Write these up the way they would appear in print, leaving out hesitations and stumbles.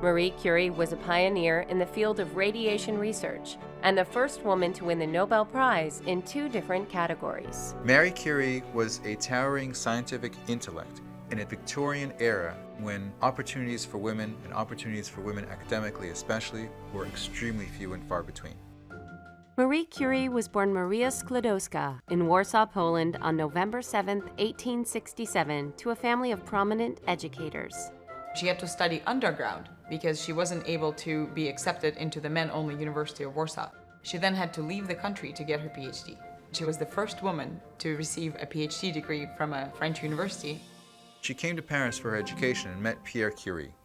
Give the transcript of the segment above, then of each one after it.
Marie Curie was a pioneer in the field of radiation research and the first woman to win the Nobel Prize in 2 different categories. Marie Curie was a towering scientific intellect in a Victorian era when opportunities for women, and opportunities for women academically especially, were extremely few and far between. Marie Curie was born Maria Sklodowska in Warsaw, Poland on November 7, 1867, to a family of prominent educators. She had to study underground because she wasn't able to be accepted into the men-only University of Warsaw. She then had to leave the country to get her PhD. She was the first woman to receive a PhD degree from a French university. She came to Paris for her education and met Pierre Curie.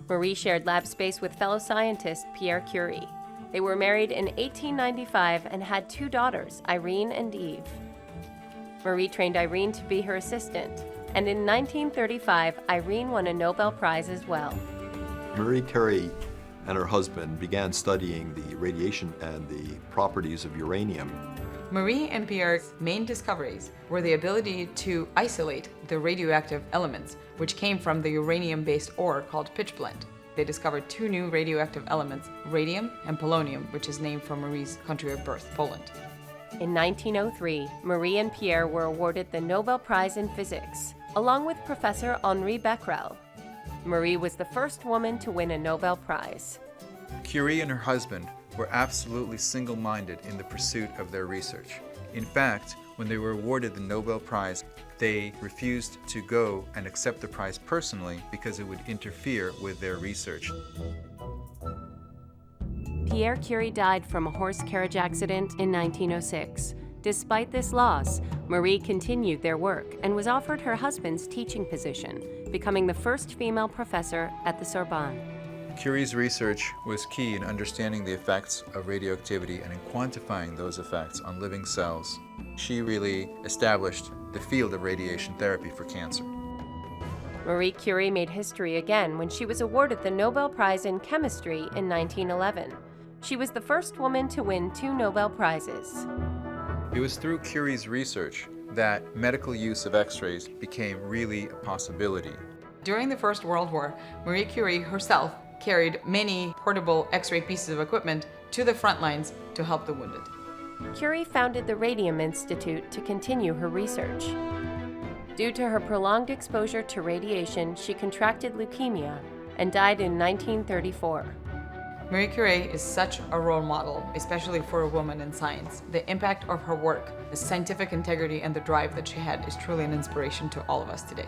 Marie shared lab space with fellow scientist Pierre Curie. They were married in 1895 and had 2 daughters, Irene and Eve. Marie trained Irene to be her assistant, and in 1935, Irene won a Nobel Prize as well. Marie Curie and her husband began studying the radiation and the properties of uranium. Marie and Pierre's main discoveries were the ability to isolate the radioactive elements, which came from the uranium-based ore called pitchblende. They discovered 2 new radioactive elements, radium and polonium, which is named for Marie's country of birth, Poland. In 1903, Marie and Pierre were awarded the Nobel Prize in Physics, along with Professor Henri Becquerel. Marie was the first woman to win a Nobel Prize. Curie and her husband were absolutely single-minded in the pursuit of their research. In fact, when they were awarded the Nobel Prize, they refused to go and accept the prize personally because it would interfere with their research. Pierre Curie died from a horse carriage accident in 1906. Despite this loss, Marie continued their work and was offered her husband's teaching position, becoming the first female professor at the Sorbonne. Curie's research was key in understanding the effects of radioactivity and in quantifying those effects on living cells. She really established the field of radiation therapy for cancer. Marie Curie made history again when she was awarded the Nobel Prize in Chemistry in 1911. She was the first woman to win 2 Nobel Prizes. It was through Curie's research that medical use of X-rays became really a possibility. During the First World War, Marie Curie herself carried many portable X-ray pieces of equipment to the front lines to help the wounded. Curie founded the Radium Institute to continue her research. Due to her prolonged exposure to radiation, she contracted leukemia and died in 1934. Marie Curie is such a role model, especially for a woman in science. The impact of her work, the scientific integrity, and the drive that she had is truly an inspiration to all of us today.